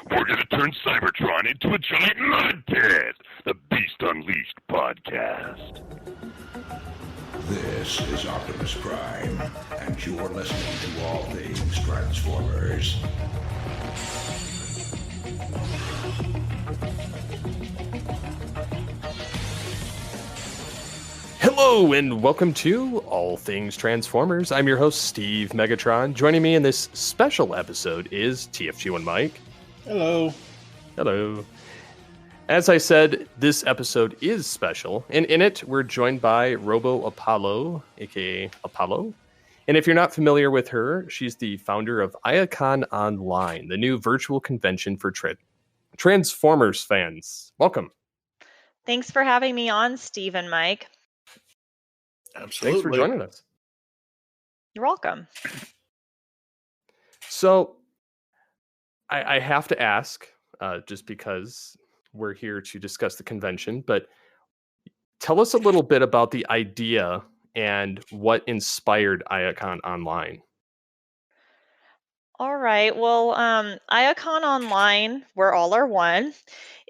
We're going to turn Cybertron into a giant mud pit. The Beast Unleashed podcast. This is Optimus Prime, and you're listening to All Things Transformers. Hello and welcome to All Things Transformers. I'm your host, Steve Megatron. Joining me in this special episode is TFG1 Mike. Hello. Hello. As I said, this episode is special, and in it, we're joined by RoboApollo, aka Apollo. And if you're not familiar with her, she's the founder of Iacon Online, the new virtual convention for Transformers fans. Welcome. Thanks for having me on, Steve and Mike. Absolutely. Thanks for joining us. You're welcome. So, I have to ask, just because we're here to discuss the convention, but tell us a little bit about the idea and what inspired Iacon Online. All right. Well, Iacon Online, where all are one,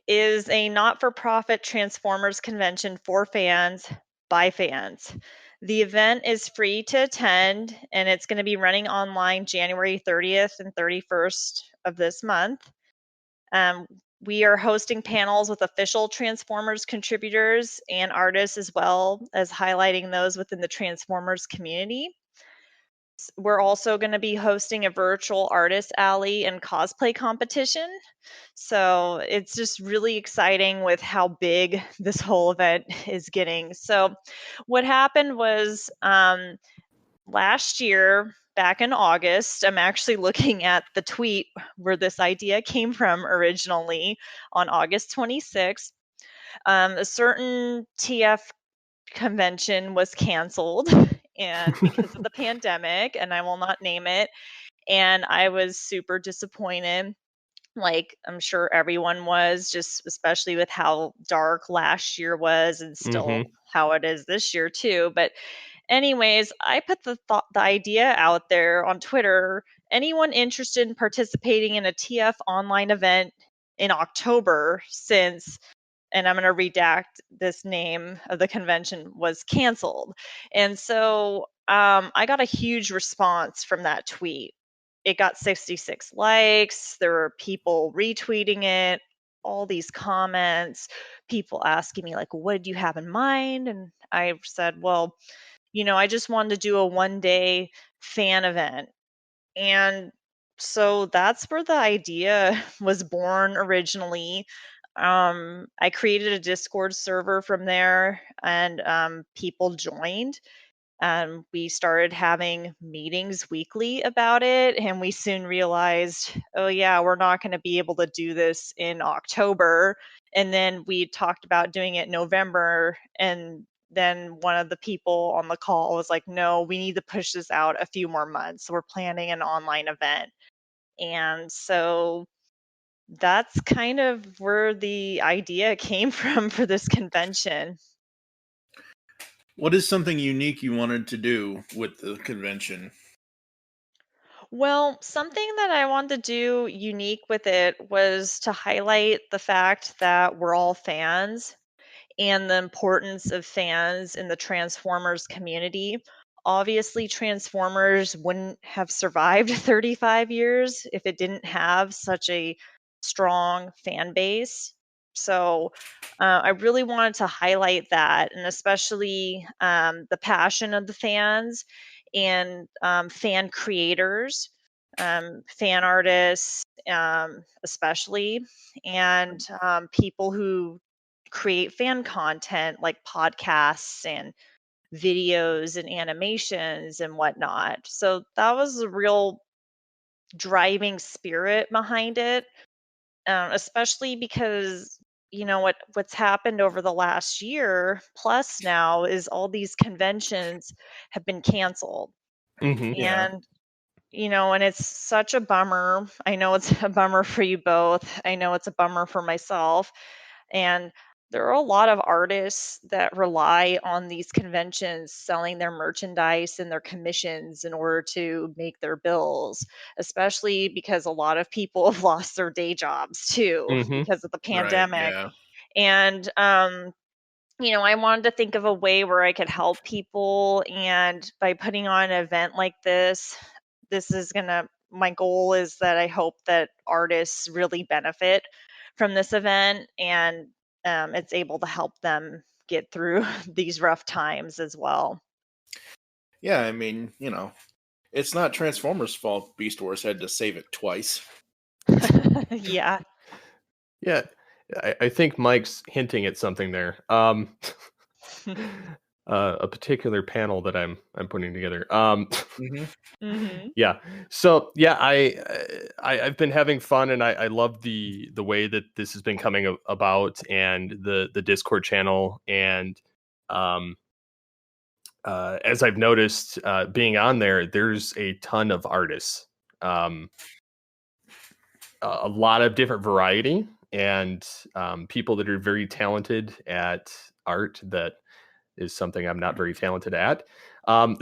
is a not-for-profit Transformers convention for fans by fans. The event is free to attend, and it's going to be running online January 30th and 31st of this month. We are hosting panels with official Transformers contributors and artists, as well as highlighting those within the Transformers community. We're also going to be hosting a virtual artist alley and cosplay competition. So it's just really exciting with how big this whole event is getting. So what happened was last year, back in August, I'm actually looking at the tweet where this idea came from originally on August 26th. A certain TF convention was canceled and because of the pandemic, and I will not name it. And I was super disappointed. Like I'm sure everyone was, just especially with how dark last year was and still how it is this year too. But anyways, I put the idea out there on Twitter. Anyone interested in participating in a TF online event in October, since, and I'm going to redact this name of the convention, was canceled. And so I got a huge response from that tweet. It got 66 likes. There were people retweeting it, all these comments, people asking me, like, what did you have in mind? And I said, well, I just wanted to do a one-day fan event. And so that's where the idea was born originally. I created a Discord server from there, and people joined. We started having meetings weekly about it, and we soon realized, oh yeah, we're not going to be able to do this in October. And then we talked about doing it in November, and then one of the people on the call was like, no, we need to push this out a few more months. So we're planning an online event. And so that's kind of where the idea came from for this convention. What is something unique you wanted to do with the convention? Well, something that I wanted to do unique with it was to highlight the fact that we're all fans and the importance of fans in the Transformers community. Obviously, Transformers wouldn't have survived 35 years if it didn't have such a strong fan base. So I really wanted to highlight that, and especially the passion of the fans and fan creators, fan artists, especially, and people who create fan content like podcasts and videos and animations and whatnot. So that was a real driving spirit behind it, especially because what's happened over the last year plus now is all these conventions have been canceled. Yeah. And and it's such a bummer. I know it's a bummer for you both. I know it's a bummer for myself. And there are a lot of artists that rely on these conventions selling their merchandise and their commissions in order to make their bills, especially because a lot of people have lost their day jobs too Mm-hmm. because of the Right. pandemic. Yeah. And I wanted to think of a way where I could help people. And by putting on an event like this is my goal is that I hope that artists really benefit from this event, and it's able to help them get through these rough times as well. Yeah. I mean, it's not Transformers' fault Beast Wars had to save it twice. Yeah. Yeah, I think Mike's hinting at something there. A particular panel that I'm putting together. Hmm. Hmm. Yeah. So yeah, I've been having fun, and I love the way that this has been coming about, and the Discord channel, and um as I've noticed, being on there, there's a ton of artists, um, a lot of different variety, and people that are very talented at art. That is something I'm not very talented at. Um,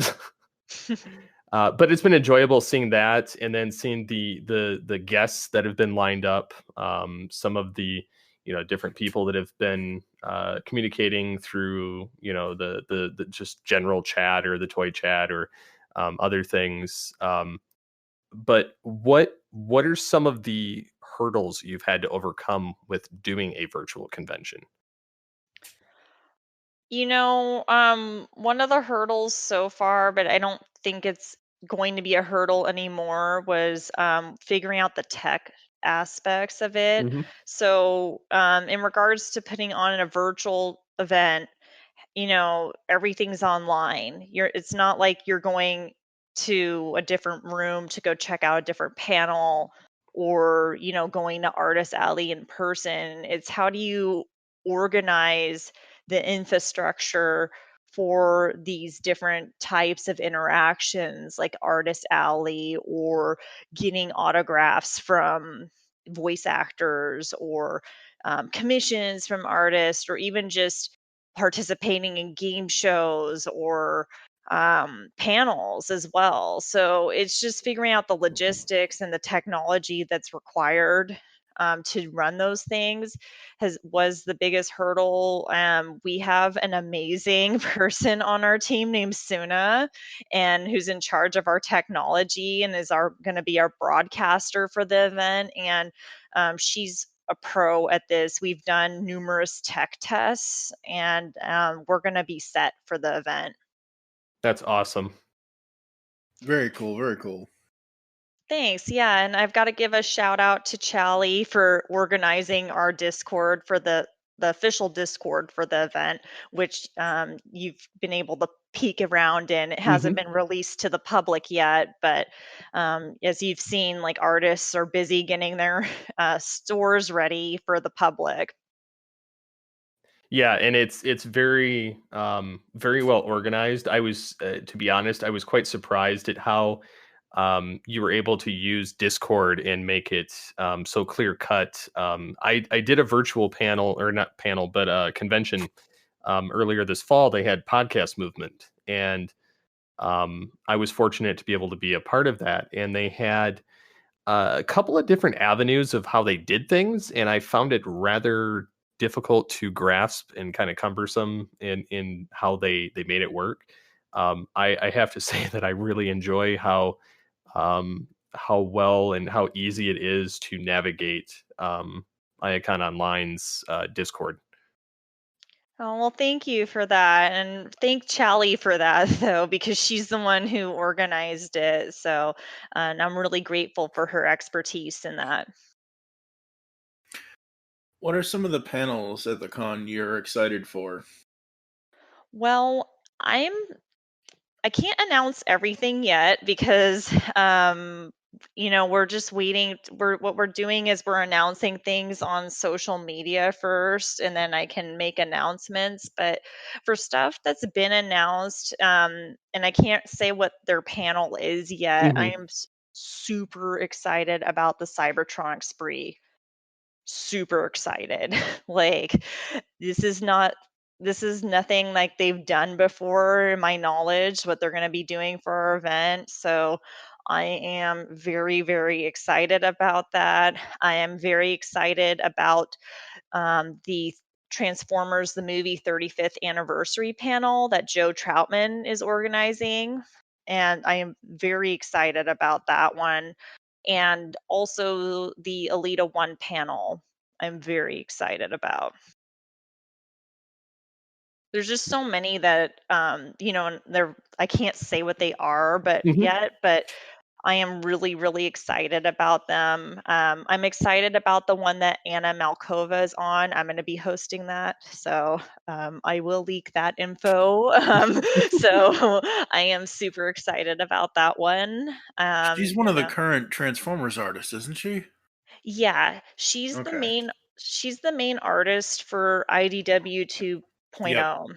but it's been enjoyable seeing that, and then seeing the guests that have been lined up. Some of the different people that have been communicating through the just general chat or the toy chat or other things. But what are some of the hurdles you've had to overcome with doing a virtual convention? One of the hurdles so far, but I don't think it's going to be a hurdle anymore, was figuring out the tech aspects of it. Hmm. So, in regards to putting on a virtual event, everything's online. It's not like you're going to a different room to go check out a different panel, or going to Artist Alley in person. It's how do you organize the infrastructure for these different types of interactions, like Artist Alley, or getting autographs from voice actors, or commissions from artists, or even just participating in game shows or panels as well. So it's just figuring out the logistics and the technology that's required to run those things was the biggest hurdle. We have an amazing person on our team named Suna, and who's in charge of our technology and is going to be our broadcaster for the event. And she's a pro at this. We've done numerous tech tests, and we're going to be set for the event. That's awesome. Very cool. Very cool. Thanks. Yeah, and I've got to give a shout out to Chally for organizing our Discord for the official Discord for the event, which you've been able to peek around in. It hasn't been released to the public yet, but as you've seen, like, artists are busy getting their stores ready for the public. Yeah, and it's very very well organized. I was to be honest, I was quite surprised at how you were able to use Discord and make it so clear cut. I did a virtual panel, or not panel, but a convention earlier this fall. They had podcast movement, and I was fortunate to be able to be a part of that. And they had a couple of different avenues of how they did things, and I found it rather difficult to grasp and kind of cumbersome in how they made it work. I have to say that I really enjoy how well and how easy it is to navigate Iacon Online's Discord. Oh, well, thank you for that. And thank Chally for that, though, because she's the one who organized it. So, and I'm really grateful for her expertise in that. What are some of the panels at the con you're excited for? Well, I can't announce everything yet because we're just waiting. What we're doing is we're announcing things on social media first, and then I can make announcements. But for stuff that's been announced, and I can't say what their panel is yet, I Mhm. am super excited about the Cybertronic spree. super excited. Like, this is nothing like they've done before, in my knowledge, what they're going to be doing for our event. So I am very, very excited about that. I am very excited about the Transformers the movie 35th anniversary panel that Joe Troutman is organizing. And I am very excited about that one. And also the Alita 1 panel, I'm very excited about. There's just so many that, I can't say what they are, but I am really, really excited about them. I'm excited about the one that Anna Malkova is on. I'm going to be hosting that, so I will leak that info. So I am super excited about that one. She's one of the current Transformers artists, isn't she? Yeah, she's the Okay. main artist for IDW 2.0.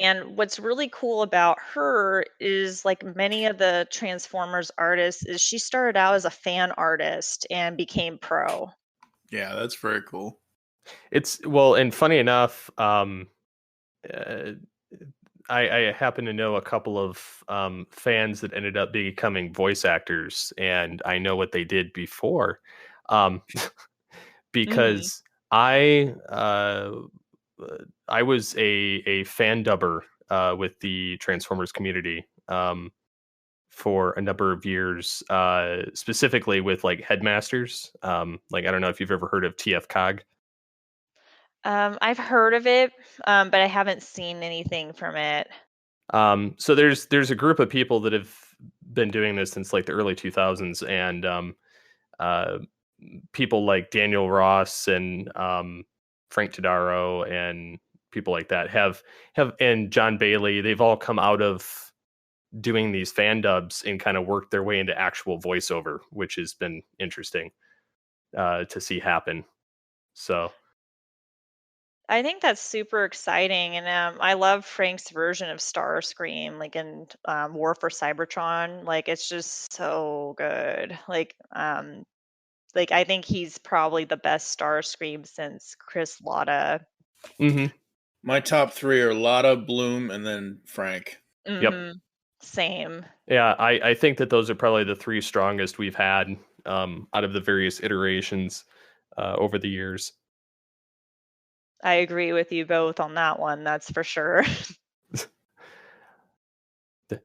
And what's really cool about her is, like many of the Transformers artists, is she started out as a fan artist and became pro. Yeah, that's very cool. And funny enough, I happen to know a couple of fans that ended up becoming voice actors, and I know what they did before, because I was a fan dubber with the Transformers community for a number of years, specifically with like Headmasters. Like, I don't know if you've ever heard of TF Cog. I've heard of it, but I haven't seen anything from it. So there's a group of people that have been doing this since like the early 2000s, and uh, people like Daniel Ross and Frank Todaro and people like that have and John Bailey. They've all come out of doing these fan dubs and kind of worked their way into actual voiceover, which has been interesting to see happen. So I think that's super exciting, and I love Frank's version of Starscream, like in War for Cybertron. Like, it's just so good. Like I think he's probably the best Starscream since Chris Latta. My top three are Lotta, Bloom, and then Frank. Yep. Same. Yeah, I think that those are probably the three strongest we've had out of the various iterations over the years. I agree with you both on that one. That's for sure.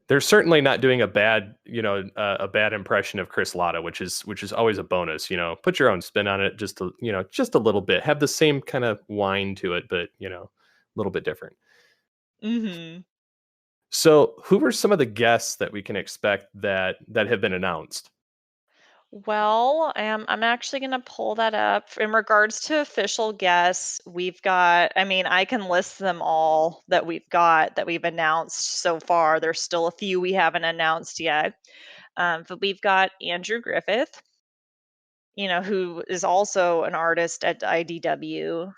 They're certainly not doing a bad impression of Chris Latta, which is always a bonus. Put your own spin on it, just a little bit. Have the same kind of whine to it, but a little bit different. So, who are some of the guests that we can expect that have been announced? Well, I'm actually going to pull that up. In regards to official guests, we've got, I can list them all that we've announced so far. There's still a few we haven't announced yet. But we've got Andrew Griffith, who is also an artist at IDW.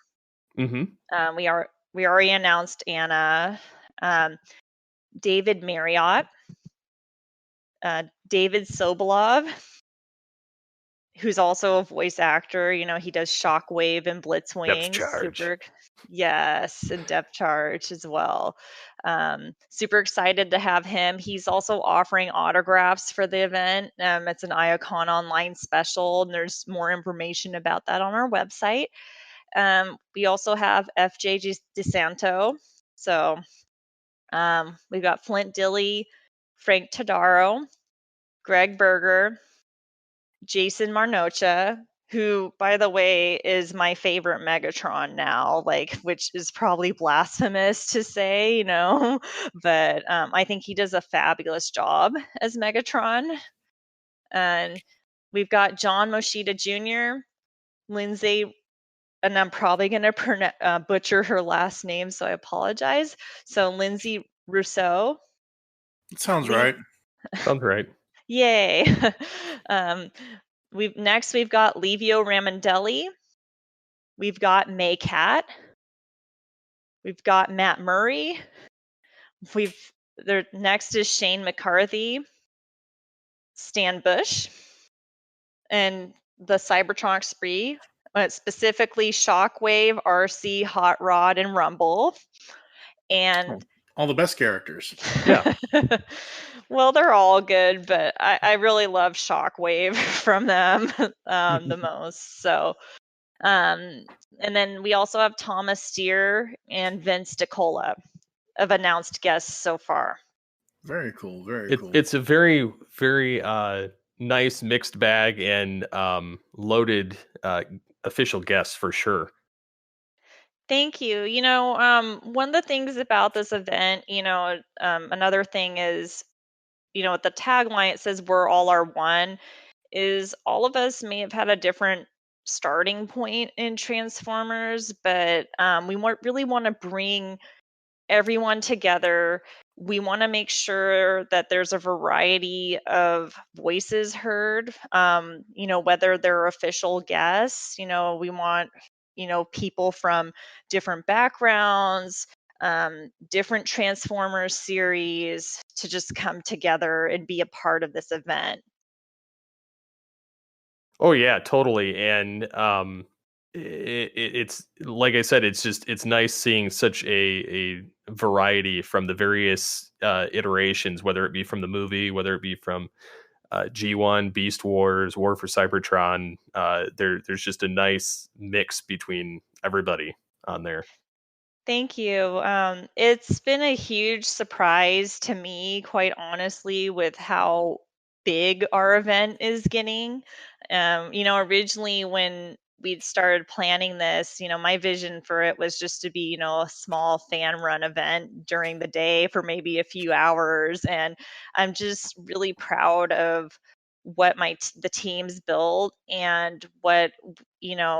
We already announced Anna, David Marriott, David Sobolov, who's also a voice actor. He does Shockwave and Blitzwing. Depth Charge. Yes, and Depth Charge as well. Super excited to have him. He's also offering autographs for the event. It's an Iacon online special, and there's more information about that on our website. We also have FJ DeSanto. So we've got Flint Dilley, Frank Todaro, Greg Berger, Jason Marnocha, who, by the way, is my favorite Megatron now, which is probably blasphemous to say, but I think he does a fabulous job as Megatron. And we've got John Moshida Jr., Lindsay, and I'm probably going to butcher her last name, so I apologize. So Lindsay Rousseau. It sounds right. Sounds right. Yay. We've got Livio Ramondelli. We've got May Cat. We've got Matt Murray. Next is Shane McCarthy, Stan Bush, and the Cybertron Spree, specifically Shockwave, RC, Hot Rod, and Rumble. And all the best characters. Yeah. well, they're all good, but I really love Shockwave from them the most. So, and then we also have Thomas Steer and Vince DiCola of announced guests so far. Very cool. Very cool. It's a very, very nice mixed bag and loaded official guests for sure. Thank you. One of the things about this event, another thing is, at the tagline, it says we're all are one, is all of us may have had a different starting point in Transformers, but we really want to bring everyone together. We want to make sure that there's a variety of voices heard, whether they're official guests. We want, people from different backgrounds, different Transformers series to just come together and be a part of this event. Oh yeah, totally. And it's like I said, it's nice seeing such a variety from the various iterations, whether it be from the movie, whether it be from G1, Beast Wars, War for Cybertron. There's just a nice mix between everybody on there. Thank you. It's been a huge surprise to me, quite honestly, with how big our event is getting. Originally when we'd started planning this, my vision for it was just to be, a small fan run event during the day for maybe a few hours. And I'm just really proud of what the team's built and what,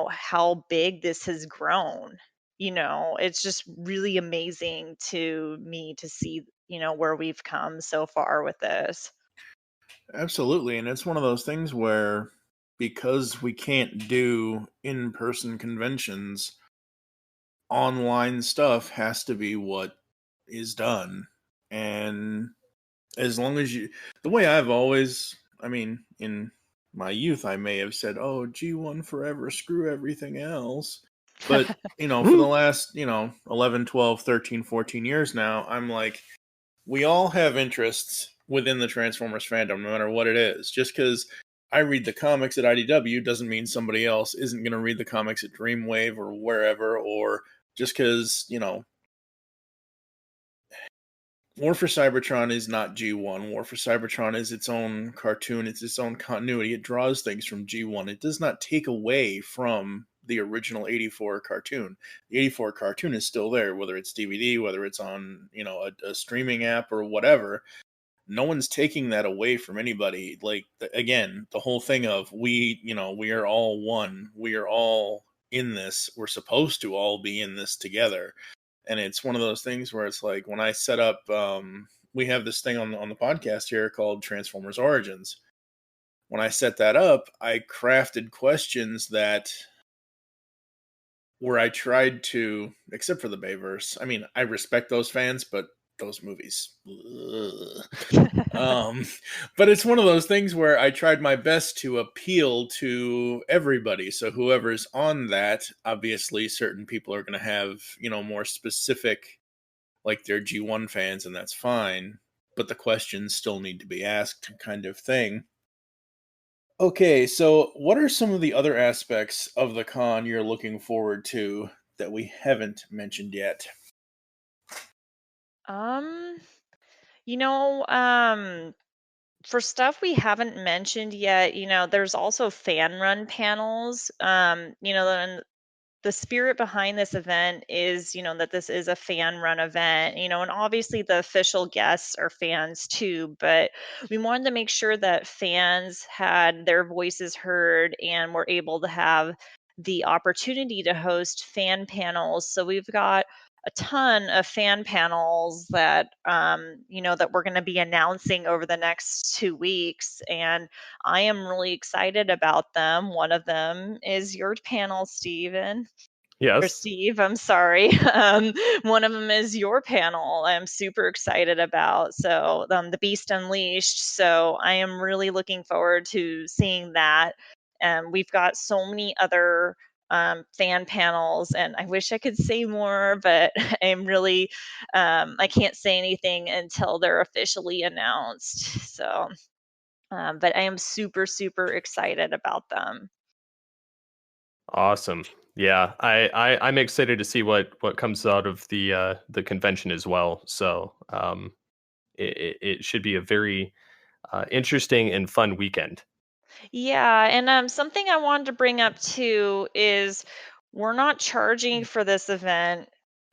how big this has grown. It's just really amazing to me to see, where we've come so far with this. Absolutely. And it's one of those things where, because we can't do in-person conventions, online stuff has to be what is done. And as long as the way I've always, in my youth, I may have said, oh, G1 forever, screw everything else. But, for the last, 11, 12, 13, 14 years now, I'm like, we all have interests within the Transformers fandom, no matter what it is. Just because I read the comics at IDW doesn't mean somebody else isn't going to read the comics at Dreamwave or wherever, or just because, War for Cybertron is not G1. War for Cybertron is its own cartoon. It's its own continuity. It draws things from G1. It does not take away from the original 84 cartoon. The 84 cartoon is still there, whether it's DVD, whether it's on, a streaming app or whatever. No one's taking that away from anybody. Like, again, the whole thing of we are all one. We are all in this. We're supposed to all be in this together. And it's one of those things where it's like, when I set up, we have this thing on the podcast here called Transformers Origins. When I set that up, I crafted questions where I tried to, except for the Bayverse. I respect those fans, but those movies. But it's one of those things where I tried my best to appeal to everybody. So whoever's on that, obviously certain people are going to have, more specific, like they're G1 fans, and that's fine. But the questions still need to be asked, kind of thing. Okay, so what are some of the other aspects of the con you're looking forward to that we haven't mentioned yet? For stuff we haven't mentioned yet, there's also fan run panels. And the spirit behind this event is, that this is a fan run event, and obviously the official guests are fans too, but we wanted to make sure that fans had their voices heard and were able to have the opportunity to host fan panels. So we've got a ton of fan panels that that we're going to be announcing over the next 2 weeks, and I am really excited about them. One of them is your panel, Steven. Yes. Or Steve, I'm sorry. One of them is your panel. I'm super excited about. So the Beast Unleashed. So I am really looking forward to seeing that. We've got so many other fan panels, and I wish I could say more, but I'm really, I can't say anything until they're officially announced. So, but I am super, super excited about them. Awesome. Yeah, I'm excited to see what comes out of the convention as well. So it should be a very interesting and fun weekend. Yeah, and something I wanted to bring up too is we're not charging for this event.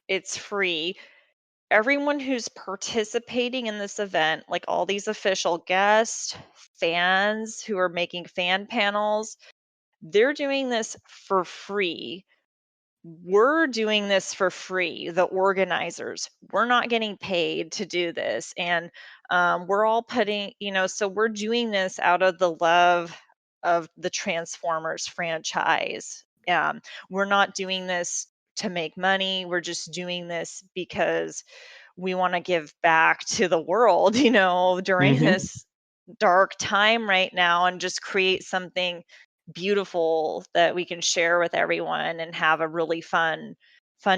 It's free. Everyone who's participating in this event, like all these official guests, fans who are making fan panels, they're doing this for free. We're doing this for free, the organizers. We're not getting paid to do this. And we're all putting, so we're doing this out of the love of the Transformers franchise. We're not doing this to make money. We're just doing this because we want to give back to the world, during this dark time right now, and just create something beautiful that we can share with everyone and have a really fun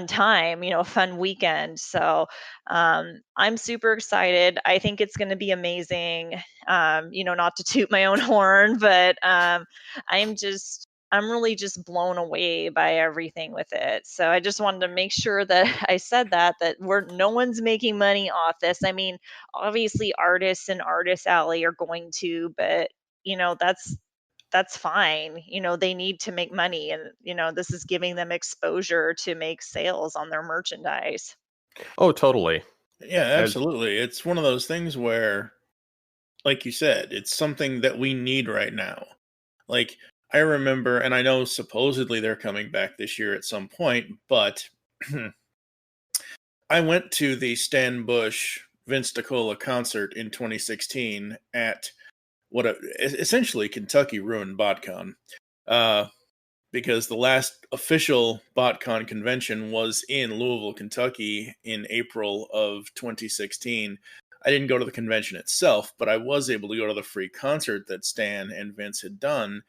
time, fun weekend. So I'm super excited. I think it's going to be amazing. Not to toot my own horn, but I'm really just blown away by everything with it. So I just wanted to make sure that I said that no one's making money off this. I mean, obviously artists and Artist Alley are going to, but that's fine. They need to make money, and this is giving them exposure to make sales on their merchandise. Oh, totally. Yeah, absolutely. It's one of those things where, like you said, it's something that we need right now. Like, I remember, and I know supposedly they're coming back this year at some point, but I went to the Stan Bush Vince DiCola concert in 2016 at essentially Kentucky ruined BotCon, because the last official BotCon convention was in Louisville, Kentucky in April of 2016. I didn't go to the convention itself, but I was able to go to the free concert that Stan and Vince had done.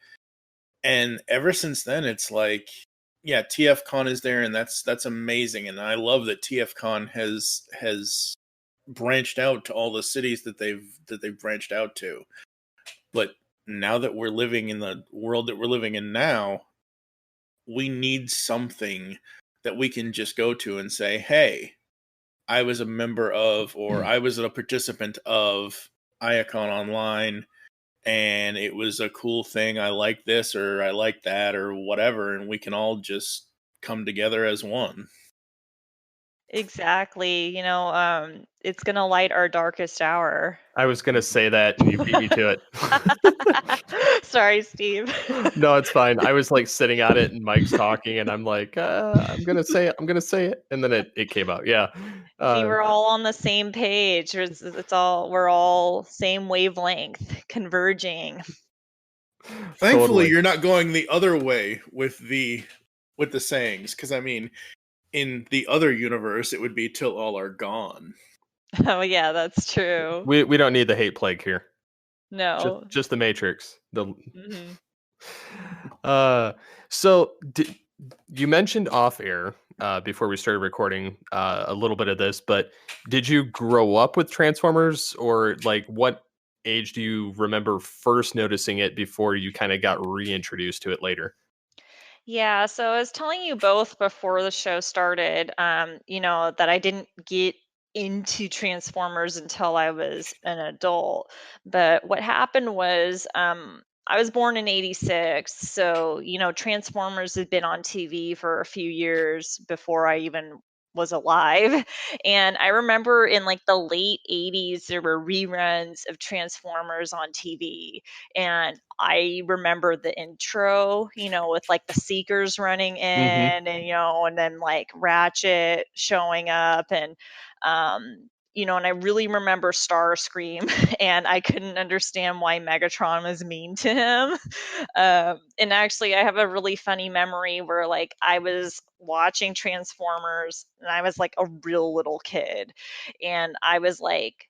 And ever since then, it's like, yeah, TFCon is there, and that's amazing. And I love that TFCon has branched out to all the cities that they've branched out to. But now that we're living in the world that we're living in now, we need something that we can just go to and say, hey, I was a member of, or I was a participant of Iacon Online, and it was a cool thing. I like this, or I like that, or whatever, and we can all just come together as one. Exactly. It's going to light our darkest hour. I was going to say that, and you beat me to it. Sorry, Steve. No, it's fine. I was like sitting on it, and Mike's talking, and I'm like, I'm going to say it. I'm going to say it. And then it came out. Yeah. See, we're all on the same page. We're all same wavelength, converging. Thankfully, Totally. You're not going the other way with the sayings, because I mean, in the other universe, it would be till all are gone. Oh yeah, that's true. We don't need the hate plague here. No, just the Matrix. Mm-hmm. So you mentioned off air before we started recording a little bit of this, but did you grow up with Transformers, or like what age do you remember first noticing it before you kind of got reintroduced to it later? Yeah, so I was telling you both before the show started, that I didn't get into Transformers until I was an adult. But what happened was, I was born in '86, so Transformers had been on TV for a few years before I even was alive. And I remember in like the late '80s, there were reruns of Transformers on TV. And I remember the intro, with like the Seekers running in, and and then like Ratchet showing up, and and I really remember Starscream, and I couldn't understand why Megatron was mean to him. And actually, I have a really funny memory where like I was watching Transformers, and I was like a real little kid, and I was like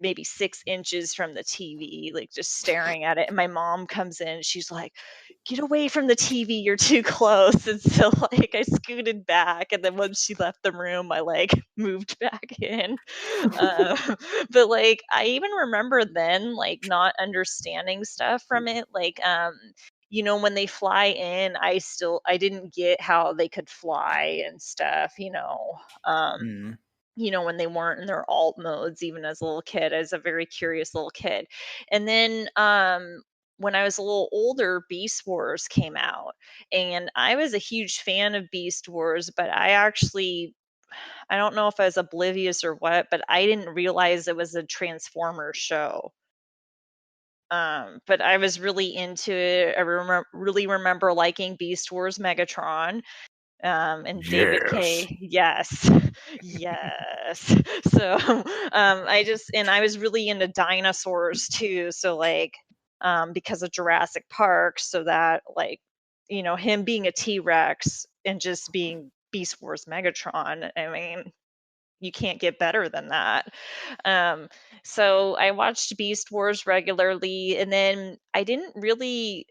maybe 6 inches from the TV, like just staring at it. And my mom comes in, she's like, "Get away from the TV, you're too close." And so like I scooted back, and then once she left the room, I like moved back in. uh, but like I even remember then like not understanding stuff from it, like when they fly in, I didn't get how they could fly and stuff, Mm. when they weren't in their alt modes, even as a little kid, as a very curious little kid. And then when I was a little older, Beast Wars came out, and I was a huge fan of Beast Wars, but I don't know if I was oblivious or what, but I didn't realize it was a Transformers show. But I was really into it. I really remember liking Beast Wars Megatron, and David Yes. K. Yes, yes. So, I was really into dinosaurs too. So like, because of Jurassic Park, so that like, him being a T-Rex and just being Beast Wars Megatron. I mean, you can't get better than that. Um, so I watched Beast Wars regularly, and then I didn't really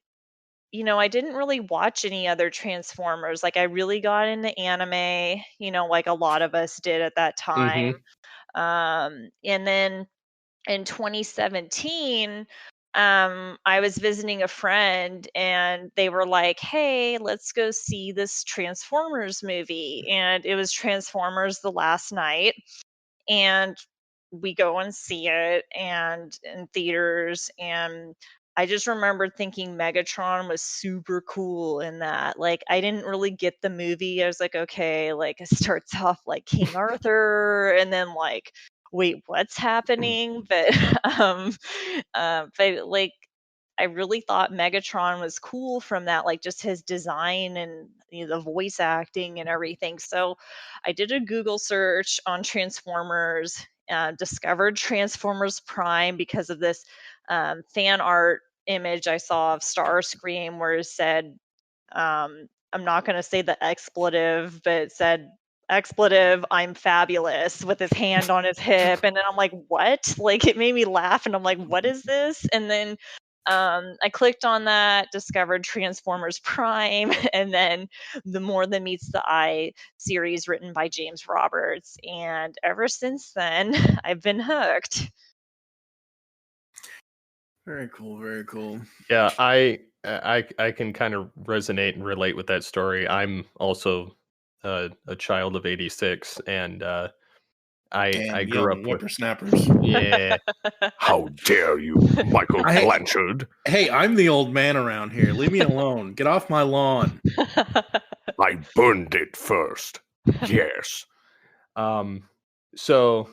watch any other Transformers. Like I really got into anime, like a lot of us did at that time. Mm-hmm. And then in 2017, I was visiting a friend, and they were like, "Hey, let's go see this Transformers movie." And it was Transformers The Last Night, and we go and see it and in theaters. And I just remember thinking Megatron was super cool in that. Like I didn't really get the movie. I was like, okay, like it starts off like King Arthur, and then like, wait, what's happening? But like I really thought Megatron was cool from that, like just his design and the voice acting and everything. So I did a Google search on Transformers, discovered Transformers Prime because of this fan art image I saw of Starscream where it said, I'm not going to say the expletive, but it said, "Expletive, I'm fabulous," with his hand on his hip. And then I'm like, what? Like it made me laugh, and I'm like, what is this? And then I clicked on that, discovered Transformers Prime, and then the More Than Meets the Eye series written by James Roberts. And ever since then, I've been hooked. Very cool. Very cool. Yeah, I can kind of resonate and relate with that story. I'm also a child of '86, and I Damn, grew up young with whippersnappers. yeah. How dare you, Michael I- Blanchard? Hey, I'm the old man around here. Leave me alone. Get off my lawn. I burned it first. Yes. So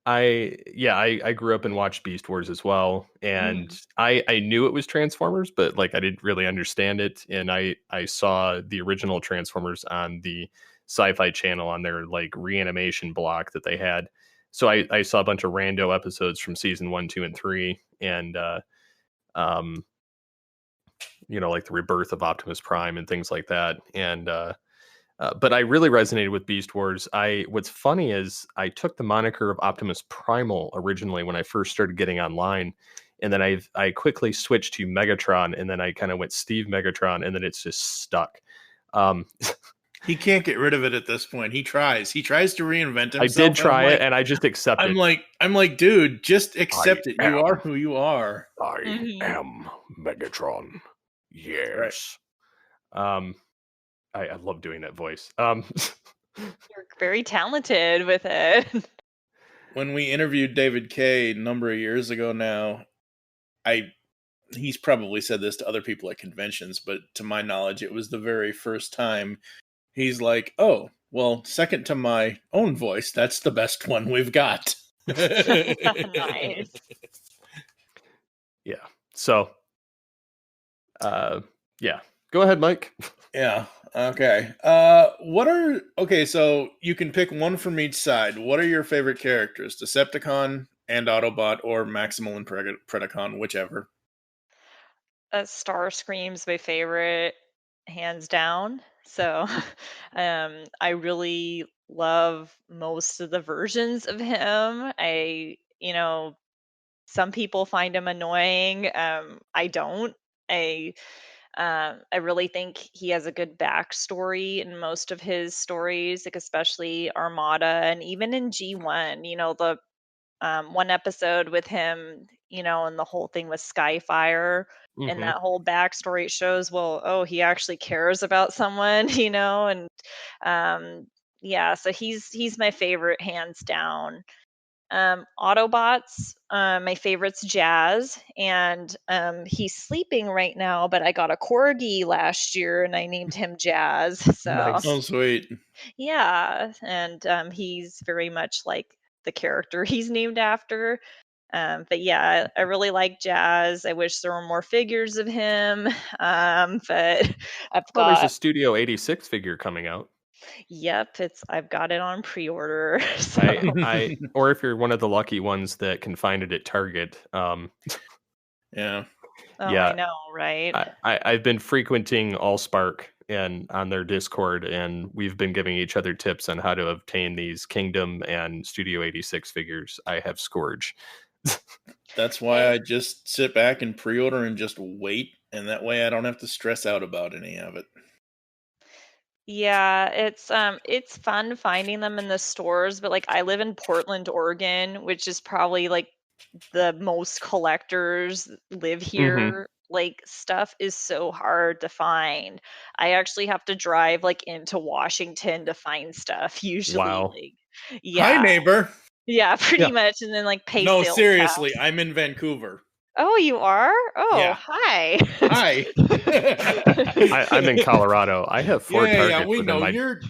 I grew up and watched Beast Wars as well, and I knew it was Transformers, but like I didn't really understand it. And I saw the original Transformers on the Sci-Fi Channel on their like reanimation block that they had. So I saw a bunch of rando episodes from season 1, 2, and 3, and um like the rebirth of Optimus Prime and things like that. And but I really resonated with Beast Wars. What's funny is I took the moniker of Optimus Primal originally when I first started getting online, and then I quickly switched to Megatron, and then I kind of went Steve Megatron, and then it's just stuck. He can't get rid of it at this point. He tries to reinvent himself. I did try it, and I just accept it. I'm like, dude, just accept it. You am. are who you are. I am Megatron. Yes. I love doing that voice. You're very talented with it. When we interviewed David K a number of years ago now, he's probably said this to other people at conventions, but to my knowledge, it was the very first time he's like, "Oh, well, second to my own voice, that's the best one we've got." Nice. Yeah. So, yeah. Go ahead, Mike. Yeah. Okay. So you can pick one from each side. What are your favorite characters? Decepticon and Autobot, or Maximal and Predacon, whichever. Starscream's my favorite, hands down. So, I really love most of the versions of him. some people find him annoying. I don't. I really think he has a good backstory in most of his stories, like especially Armada and even in G1. The one episode with him, and the whole thing with Skyfire and Mhm. that whole backstory shows, well, oh, he actually cares about someone, and yeah, so he's my favorite hands down. Autobots, my favorite's Jazz, and he's sleeping right now, but I got a corgi last year and I named him Jazz. So Nice. Oh, sweet. yeah, and he's very much like the character he's named after. But yeah, I really like Jazz. I wish there were more figures of him. But I've Well, there's a got, Studio 86 figure coming out. yep, I've got it on pre-order. So Or if you're one of the lucky ones that can find it at Target, Yeah. oh, yeah, I know, right? I've been frequenting Allspark and on their Discord, and we've been giving each other tips on how to obtain these Kingdom and Studio 86 figures. I have Scourge. That's why I just sit back and pre-order and just wait, and that way I don't have to stress out about any of it. Yeah, it's fun finding them in the stores, but like I live in Portland, Oregon, which is probably like the most collectors live here. Like stuff is so hard to find. I actually have to drive like into Washington to find stuff usually. Wow. Like Hi, yeah. neighbor. Yeah, pretty Yeah. much, and then like pay No, sales seriously, tax. I'm in Vancouver. Oh, you are? Oh, Yeah. hi. Hi. I'm in Colorado. I have 4 targets we within know. my. You're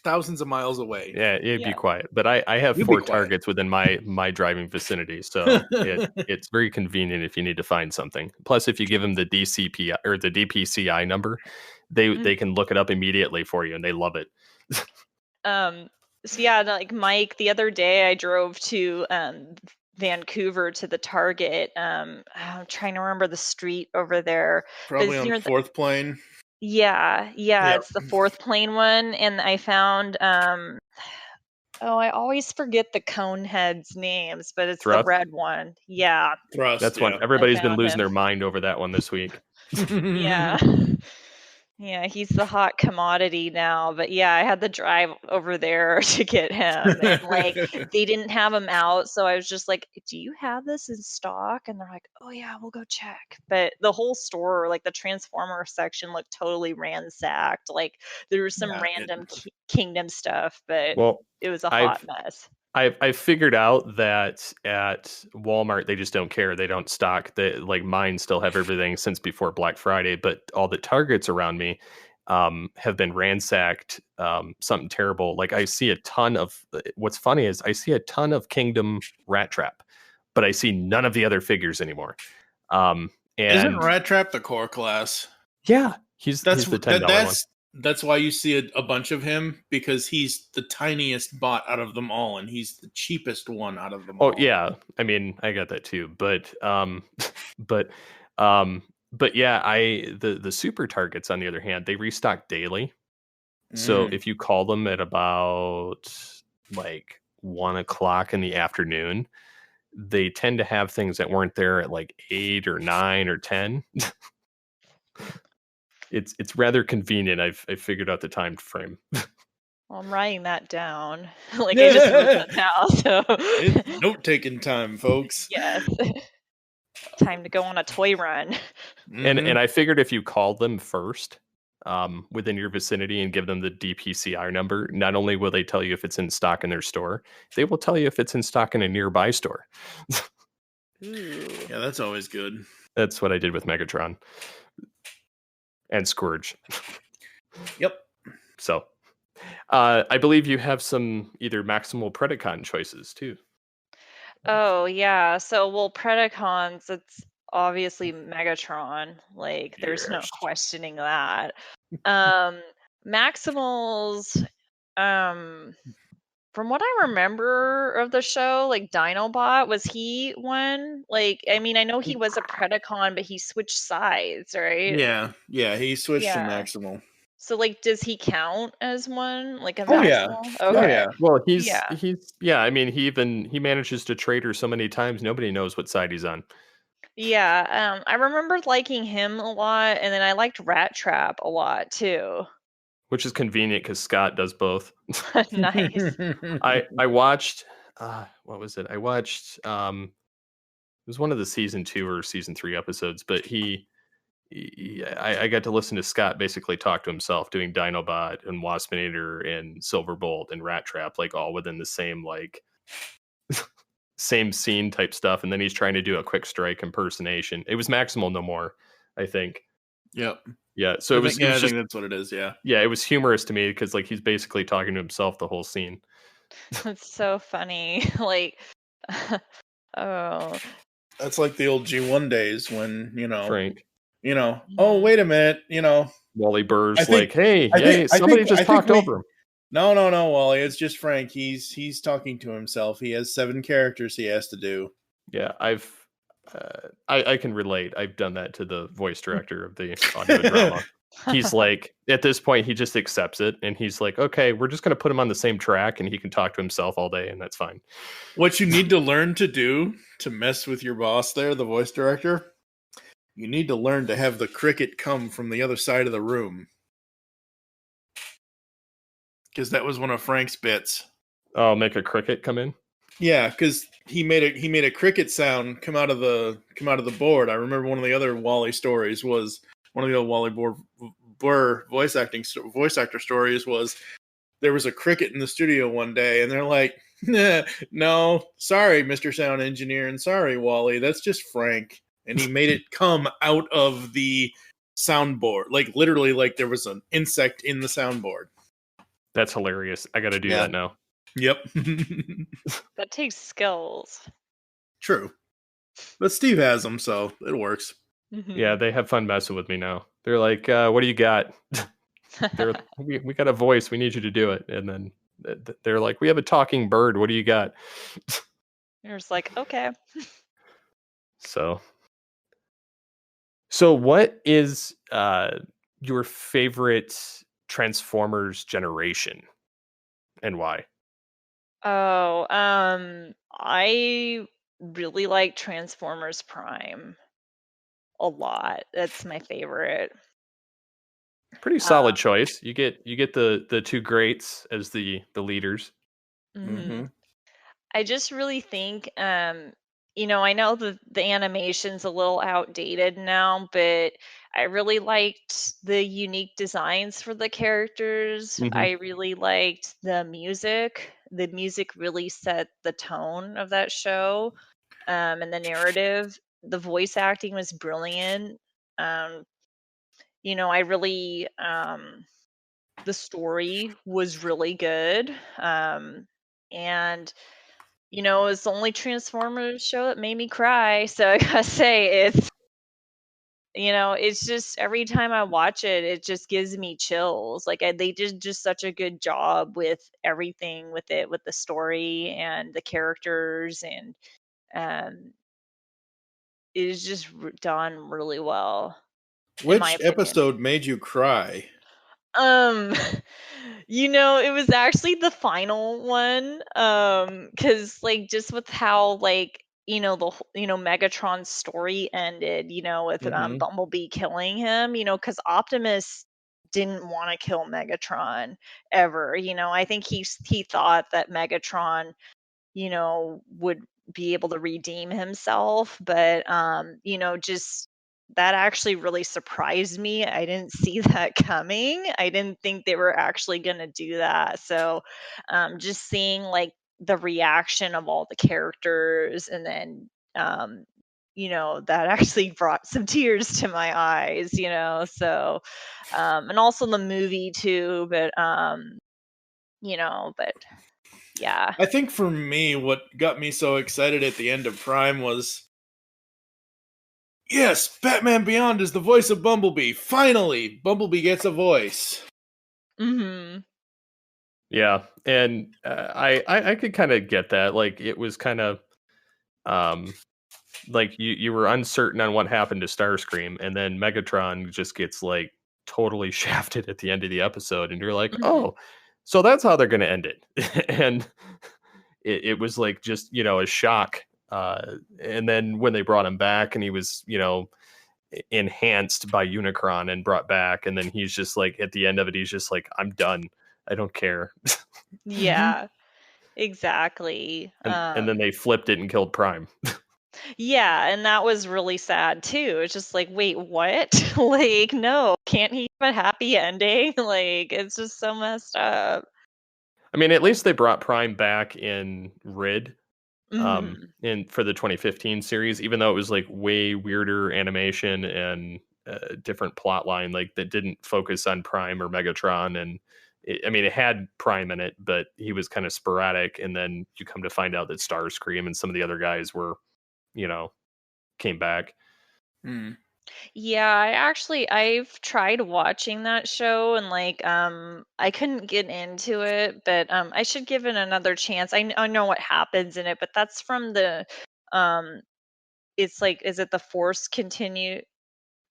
thousands of miles away. Yeah, it'd be Yeah. quiet, but I have You be 4 quiet. targets within my driving vicinity, so it's very convenient if you need to find something. Plus, if you give them the DCP or the DPCI number, they can look it up immediately for you, and they love it. So yeah, like Mike, the other day I drove to Vancouver to the Target. I'm trying to remember the street over there. But Probably it's on near fourth plane. yeah, Yep. it's the fourth plane one, and I found oh, I always forget the cone heads names, but it's the Thrust? red one. Yeah, Thrust. That's Yeah. one. Everybody's been found losing him. their mind over that one this week. Yeah. Yeah, he's the hot commodity now. But yeah, I had to drive over there to get him. And like they didn't have him out. So I was just like, do you have this in stock? And they're like, oh yeah, we'll go check. But the whole store, like the Transformer section looked totally ransacked. Like there was some Yeah, random Kingdom stuff, but Well, it was a I've hot mess. I've figured out that at Walmart they just don't care. They don't stock. They like mine still have everything since before Black Friday, but all the Targets around me have been ransacked. Something terrible. Like I see a ton of. What's funny is I see a ton of Kingdom Rat Trap, but I see none of the other figures anymore. And Isn't Rat Trap the core class? yeah, he's the $10 one. That's why you see a bunch of him, because he's the tiniest bot out of them all, and he's the cheapest one out of them all. Oh yeah, I mean I got that too, but but yeah, the super targets on the other hand, they restock daily. So if you call them at about like 1 o'clock in the afternoon, they tend to have things that weren't there at like 8 or 9 or 10. It's rather convenient. I've figured out the time frame. Well, I'm writing that down. Like I just wrote that now. So It's note-taking time, folks. yes. Time to go on a toy run. And I figured if you called them first within your vicinity and give them the DPCR number, not only will they tell you if it's in stock in their store, they will tell you if it's in stock in a nearby store. Ooh. Yeah, that's always good. That's what I did with Megatron and Scourge. Yep. So I believe you have some either Maximal Predacon choices too. Oh yeah. So well, Predacons, it's obviously Megatron. Like there's no Yes. questioning that. Maximals, from what I remember of the show, like Dinobot, was he one? Like, I mean, I know he was a Predacon, but he switched sides, right? Yeah, he switched to Yeah. Maximal. So, like, does he count as one? Like a Oh yeah. maximal? Oh Okay. yeah. Well, Yeah. he's yeah. I mean, he manages to trade her so many times, nobody knows what side he's on, Yeah. I remember liking him a lot, and then I liked Rat Trap a lot too. which is convenient because Scott does both. Nice. I watched what was it? I watched it was one of the season 2 or season 3 episodes, but I got to listen to Scott basically talk to himself doing Dinobot and Waspinator and Silverbolt and Rat Trap, like all within the same like same scene type stuff, and then he's trying to do a quick strike impersonation. It was Maximal No More, I think. Yep. Yeah, so it was I just think that's what it is. Yeah. yeah, it was humorous to me because like he's basically talking to himself the whole scene. That's so funny. Like, oh. That's like the old G1 days when Frank oh Mhm. wait a minute, Wally I Burr's think like, hey, I think hey, I somebody think just I think talked we over him. no, Wally, it's just Frank. He's talking to himself. He has 7 characters he has to do. Yeah, I can relate. I've done that to the voice director of the audio drama. He's like, at this point, he just accepts it, and he's like, okay, we're just going to put him on the same track, and he can talk to himself all day, and that's fine. What you need to learn to do to mess with your boss there, the voice director, you need to learn to have the cricket come from the other side of the room. Because that was one of Frank's bits. Oh, make a cricket come in. Yeah, because he made a cricket sound come out of the board. I remember one of the other Wally stories was one of the old Wally Burr voice actor stories was there was a cricket in the studio one day, and they're like, "No, sorry, Mr. Sound Engineer, and sorry, Wally, that's just Frank." And he made it come out of the soundboard, like literally, like there was an insect in the soundboard. That's hilarious. I got to do Yeah. that now. Yep. That takes skills. True. But Steve has them, so it works. Yeah, they have fun messing with me now. They're like, what do you got? We got a voice. We need you to do it. And then they're like, we have a talking bird. What do you got? You're just like, okay. So what is your favorite Transformers generation and why? Oh, I really like Transformers Prime a lot. That's my favorite. Pretty solid choice. You get the two greats as the leaders. Mhm. I just really think, I know the animation's a little outdated now, but I really liked the unique designs for the characters. Mhm. I really liked the music. The music really set the tone of that show, and the narrative. The voice acting was brilliant. Um, I really, the story was really good. And it's the only Transformers show that made me cry. So I gotta say, it's just every time I watch it, it just gives me chills. Like they did just such a good job with everything with it, with the story and the characters, and um, it is just done really well, in my Which opinion. episode made you cry? Um, it was actually the final one. Cause like just with how like, Megatron's story ended, with Mm-hmm. Bumblebee killing him, cause Optimus didn't want to kill Megatron ever. I think he thought that Megatron, would be able to redeem himself. But, just that actually really surprised me. I didn't see that coming. I didn't think they were actually going to do that. So, just seeing like the reaction of all the characters, and then, that actually brought some tears to my eyes, so, and also the movie too, but yeah. I think for me, what got me so excited at the end of Prime was, yes, Batman Beyond is the voice of Bumblebee. Finally, Bumblebee gets a voice. Mhm. Yeah, and I could kind of get that. Like it was kind of like you were uncertain on what happened to Starscream, and then Megatron just gets like totally shafted at the end of the episode, and you're like, Mhm. oh, so that's how they're going to end it. And it was like just, a shock. And then when they brought him back and he was, enhanced by Unicron and brought back, and then he's just like, at the end of it, he's just like, I'm done. I don't care. Yeah, exactly. And then they flipped it and killed Prime. Yeah, and that was really sad too. It's just like, wait, what? Like, no, can't he have a happy ending? Like, it's just so messed up. I mean, at least they brought Prime back in Rid, Mhm. in for the 2015 series, even though it was like way weirder animation and different plot line, like that didn't focus on Prime or Megatron. And I mean, it had Prime in it, but he was kind of sporadic. And then you come to find out that Starscream and some of the other guys were, came back. Hmm. Yeah, I've tried watching that show and like I couldn't get into it, but I should give it another chance. I know what happens in it, but that's from the um it's like is it the Force continue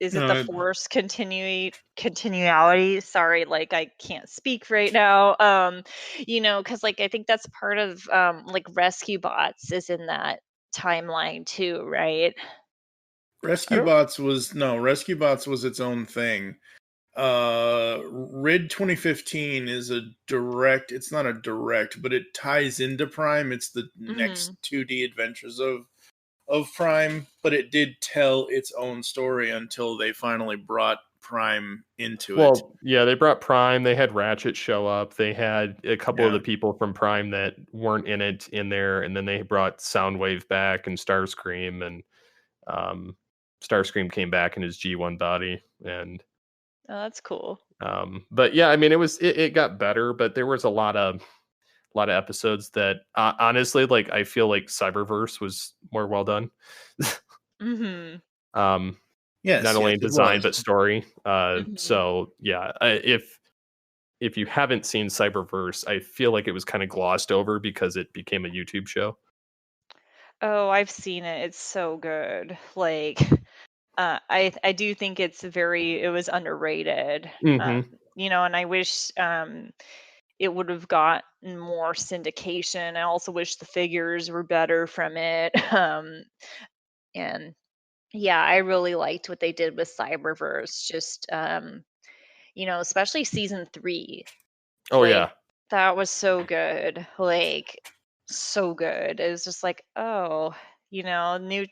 is it the No, Force continuality? Sorry, like I can't speak right now. Cuz like I think that's part of like Rescue Bots is in that timeline too, right? I don't. Rescue Bots was its own thing. Rid 2015 is it's not a direct, but it ties into Prime. It's the next Mhm. 2D adventures of Prime, but it did tell its own story until they finally brought Prime into it. Well, yeah, they brought Prime. They had Ratchet show up. They had a couple of Yeah. the people from Prime that weren't in it in there, and then they brought Soundwave back and Starscream, and um, Starscream came back in his G1 body, and Oh, that's cool. but yeah, I mean, it got better, but there was a lot of episodes that honestly, like I feel like Cyberverse was more well done. Mhm. um, not Yes, only yes, in it design was. but story. Mhm. So yeah, if you haven't seen Cyberverse, I feel like it was kind of glossed over because it became a YouTube show. Oh, I've seen it. It's so good. Like, I do think it was underrated. Um, Hmm. and I wish it would have gotten more syndication. I also wish the figures were better from it. And yeah, I really liked what they did with Cyberverse. Just especially season 3. Oh Like yeah. that was so good. Like so good. It was just like, oh, new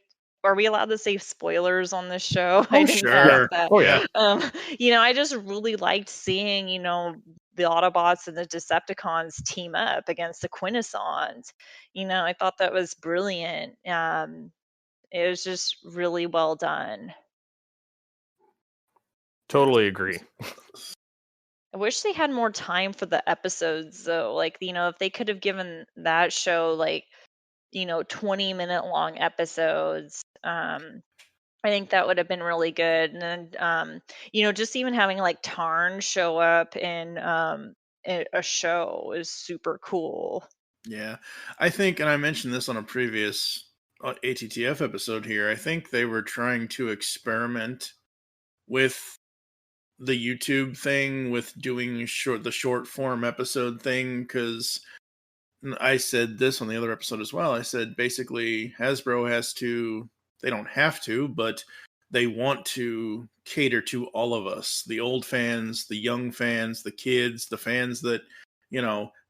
are we allowed to say spoilers on this show? I Oh, didn't ask Yeah. sure. that. Oh yeah. Um, I just really liked seeing, the Autobots and the Decepticons team up against the Quintessons. I thought that was brilliant. It was just really well done. Yes. Totally agree. I wish they had more time for the episodes though. Like, if they could have given that show like, 20-minute long episodes, I think that would have been really good. And then, just even having like Tarn show up in a show is super cool. Yeah. I think, and I mentioned this on a previous ATTF episode here, I think they were trying to experiment with the YouTube thing, with doing the short form episode thing, because I said this on the other episode as well. I said basically Hasbro they don't have to, but they want to cater to all of us, the old fans, the young fans, the kids, the fans that,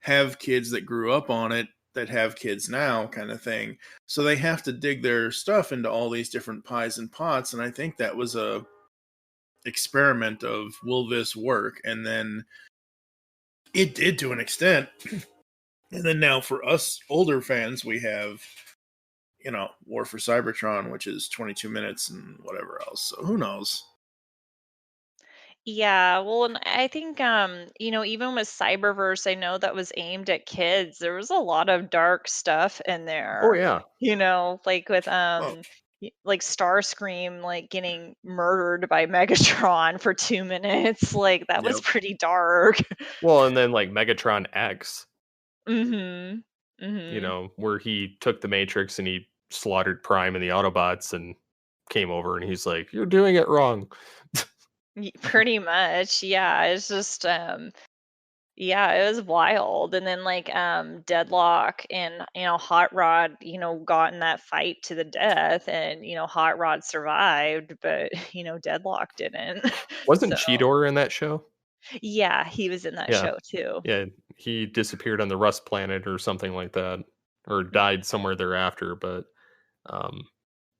have kids that grew up on it, that have kids now, kind of thing. So they have to dig their stuff into all these different pies and pots. And I think that was a experiment of, will this work? And then it did to an extent. And then now for us older fans, we have, War for Cybertron, which is 22 minutes and whatever else. So who knows? Yeah, well, and I think even with Cyberverse, I know that was aimed at kids. There was a lot of dark stuff in Oh there. yeah. Like with Oh, like Starscream like getting murdered by Megatron for 2 minutes. Like that was yep. pretty dark. Well, and then like Megatron X, Mhm. Mhm. where he took the Matrix and he slaughtered Prime and the Autobots and came over and he's like, "You're doing it wrong." Pretty much, yeah. It's just yeah, it was wild. And then like Deadlock and Hot Rod, got in that fight to the death, and Hot Rod survived, but Deadlock didn't. Wasn't So Cheetor in that show? yeah, he was in that Yeah. show too. Yeah, he disappeared on the Rust Planet or something like that, or died somewhere thereafter. But um,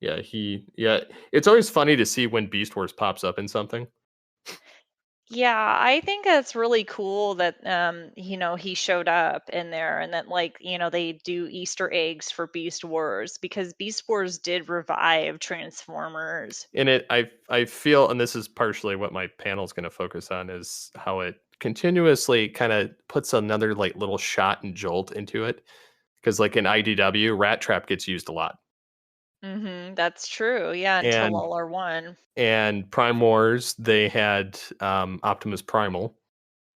yeah, it's always funny to see when Beast Wars pops up in something. Yeah, I think that's really cool that he showed up in there, and that like, they do Easter eggs for Beast Wars, because Beast Wars did revive Transformers. In it, I feel, and this is partially what my panel is going to focus on, is how it continuously kind of puts another like little shot and jolt into it. Because like in IDW, Rat Trap gets used a lot, That's true. Yeah, until and Lawler won. Prime Wars, they had Optimus Primal,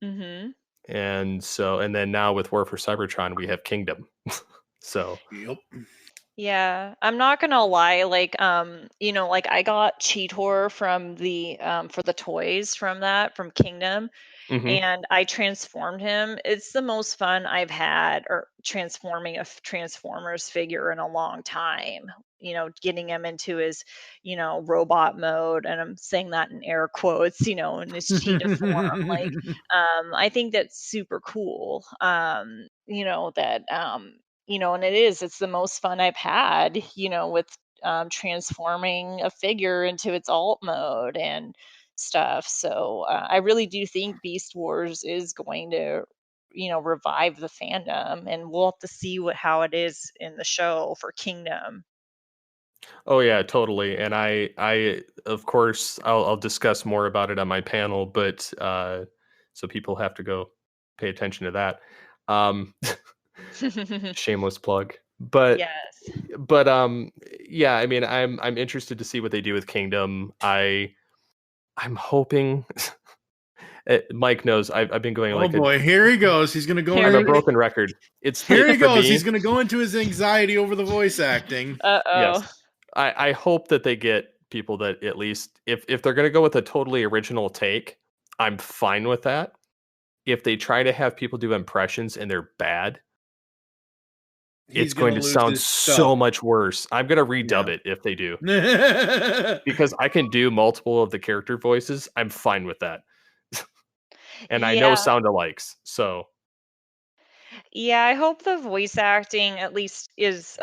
Mhm. and then now with War for Cybertron, we have Kingdom. So Yep. Yeah, I'm not gonna lie, like like I got Cheetor from the for the toys from Kingdom, mhm. and I transformed him. It's the most fun I've had, or transforming a Transformers figure, in a long time. Getting him into his, robot mode, and I'm saying that in air quotes, in his cheetah form. Like, I think that's super cool. That and it's the most fun I've had, with transforming a figure into its alt mode and stuff. So I really do think Beast Wars is going to, revive the fandom, and we'll have to see how it is in the show for Kingdom. Oh yeah, totally. And I of course I'll discuss more about it on my panel, but so people have to go pay attention to that. Um, shameless plug. Yes. But yeah, I mean I'm interested to see what they do with Kingdom. I'm hoping Mike knows I've been going Oh like boy, here he goes. He's gonna go. I'm a Here broken record. Here he For goes. me, He's gonna go into his anxiety over the voice acting. yes. Uh-oh. I hope that they get people that at least if they're gonna go with a totally original take, I'm fine with that. If they try to have people do impressions and they're bad, He's it's gonna going to lose sound his so stuff. much worse. I'm gonna redub Yeah. it if they do. Yeah. Because I can do multiple of the character voices. I'm fine with that. And I know Yeah. sound alikes. So Yeah, I hope the voice acting at least is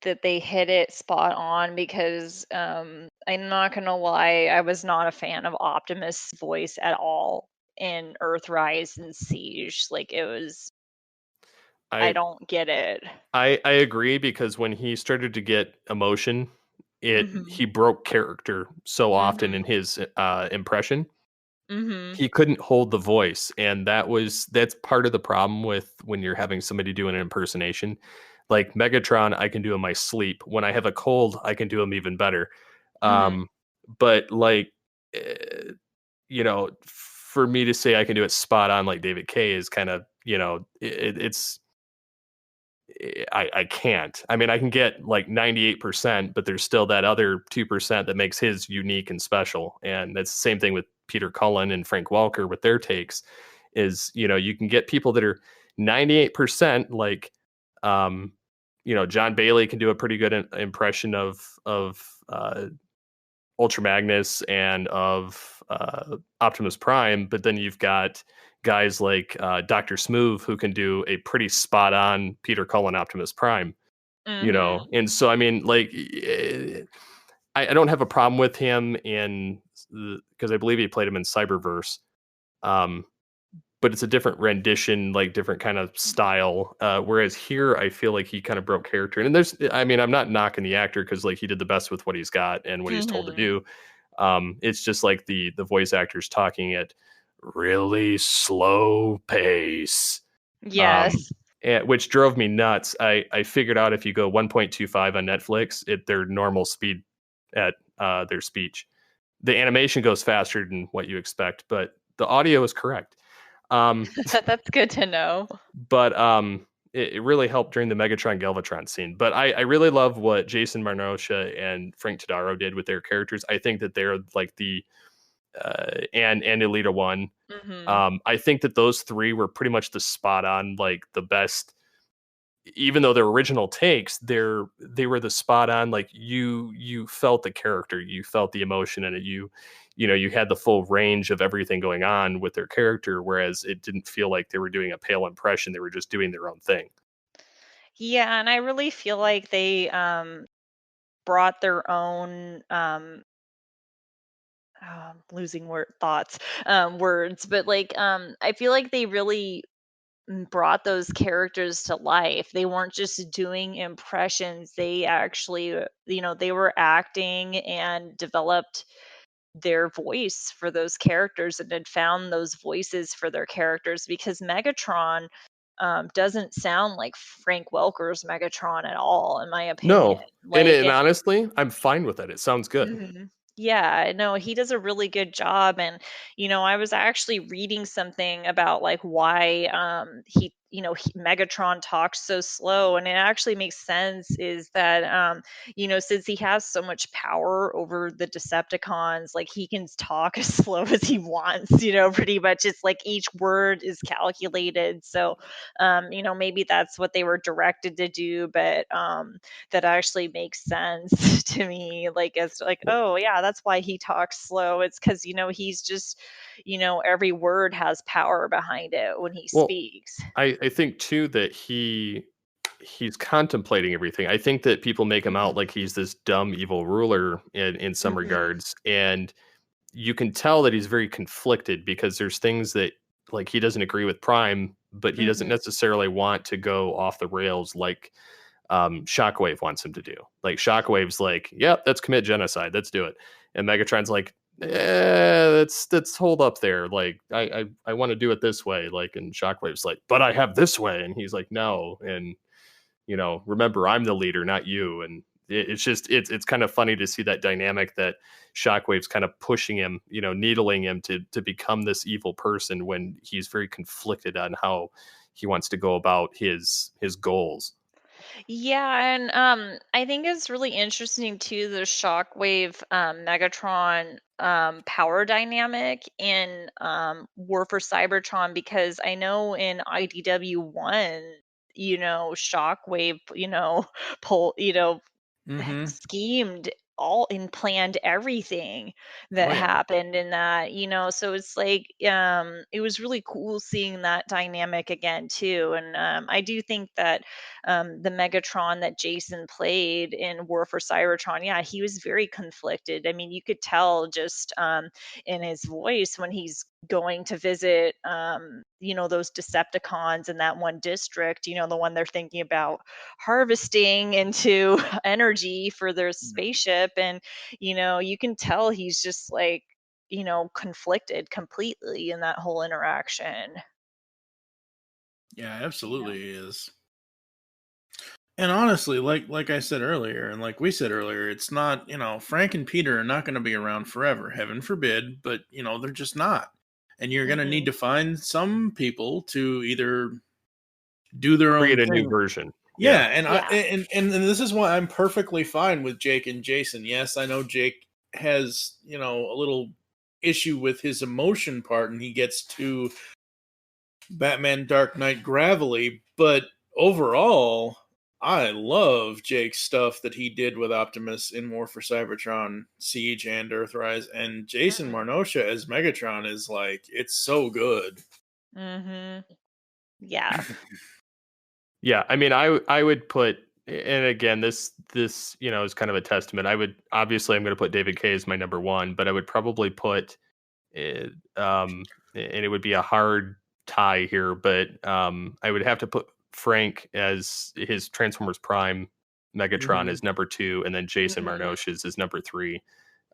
that they hit it spot on, because I'm not gonna lie, I was not a fan of Optimus' voice at all in Earthrise and Siege. Like, I I don't get it. I agree, because when he started to get emotion, Mhm. he broke character so often in Mhm. his impression. Mhm. He couldn't hold the voice, and that's part of the problem with when you're having somebody do an impersonation. Like Megatron, I can do in my sleep. When I have a cold, I can do him even better. Mhm. Um, but like, eh, for me to say I can do it spot on like David K is kind of, it's I can't. I mean, I can get like 98%, but there's still that other 2% that makes his unique and special. And that's the same thing with Peter Cullen and Frank Welker with their takes. Is, you can get people that are 98%, like John Bailey can do a pretty good impression of Ultra Magnus and of Optimus Prime, but then you've got guys like Dr. Smoove who can do a pretty spot on Peter Cullen Optimus Prime, Mhm. And so, I mean, like, I don't have a problem with him because I believe he played him in Cyberverse. Um, but it's a different rendition, like different kind of style. Whereas here, I feel like he kind of broke character. And I mean, I'm not knocking the actor because like he did the best with what he's got and what he's told to Mhm. do. It's just like the voice actors talking at really slow pace, Yes. which drove me nuts. I figured out if you go 1.25 on Netflix, their normal speed at their speech, the animation goes faster than what you expect, but the audio is correct. That's good to know. But it really helped during the Megatron Galvatron scene. But I really love what Jason Marnosha and Frank Todaro did with their characters. I think that they're like and Elita 1. I think that those three were pretty much the spot on, like the best. Even though they're original takes, they were the spot on. Like you felt the character, you felt the emotion in it. You had the full range of everything going on with their character, whereas it didn't feel like they were doing a pale impression. They were just doing their own thing. Yeah, and I really feel like they brought their own losing words, but like I feel like they really brought those characters to life. They weren't just doing impressions. They actually, they were acting and developed their voice for those characters and had found those voices for their characters, because Megatron doesn't sound like Frank Welker's Megatron at all, in my opinion. No, Like, and honestly, I'm fine with it. It sounds good. Mhm. Yeah, no, he does a really good job. And I was actually reading something about like why Megatron talks so slow, and it actually makes sense. Is that since he has so much power over the Decepticons, like he can talk as slow as he wants. Pretty much it's like each word is calculated. So maybe that's what they were directed to do, but that actually makes sense to me. Like, it's like, oh yeah, that's why he talks slow. It's because he's just every word has power behind it when he Well, speaks. I think too that he's contemplating everything. I think that people make him out like he's this dumb evil ruler in some Mhm. regards, and you can tell that he's very conflicted because there's things that, like, he doesn't agree with Prime, but he doesn't Mhm. necessarily want to go off the rails like Shockwave wants him to do. Like Shockwave's like, "Yep, let's commit genocide. Let's do it," and Megatron's like, let's hold up there. Like, I want to do it this way." Like, and Shockwave's like, "But I have this way," and he's like, "No," and remember, I'm the leader, not you. And it's just it's kind of funny to see that dynamic, that Shockwave's kind of pushing him, needling him to become this evil person when he's very conflicted on how he wants to go about his goals. Yeah, and I think it's really interesting too, the Shockwave Megatron power dynamic in War for Cybertron, because I know in IDW 1, Shockwave, pull, Mm-hmm. schemed all and planned everything Oh that yeah. happened in that, so it's like it was really cool seeing that dynamic again too. And I do think that the Megatron that Jason played in War for Cybertron, yeah, he was very conflicted. I mean, you could tell just in his voice when he's going to visit those Decepticons in that one district, the one they're thinking about harvesting into energy for their spaceship. And you can tell he's just like conflicted completely in that whole interaction. Yeah, Yeah. absolutely is. And honestly, like I said earlier, and like we said earlier, it's not, Frank and Peter are not going to be around forever, heaven forbid, but they're just not. And you're going to need Hmm. to find some people to either do their own Create a new thing. version. Yeah, Yeah. and I Yeah. and this is why I'm perfectly fine with Jake and Jason. Yes, I know Jake has, a little issue with his emotion part, and he gets too Batman Dark Knight gravelly, but overall, I love Jake's stuff that he did with Optimus in War for Cybertron, Siege, and Earthrise, and Jason Hmm. Marnosha as Megatron is like, it's so good. Hmm. Yeah. Yeah, I mean, I would put, and again, this is kind of a testament. I would, obviously, I'm going to put David K as my number one, but I would probably put it, and it would be a hard tie here, but I would have to put Frank as his Transformers Prime Megatron Mhm. as number two, and then Jason Hmm. Marnoche is number three,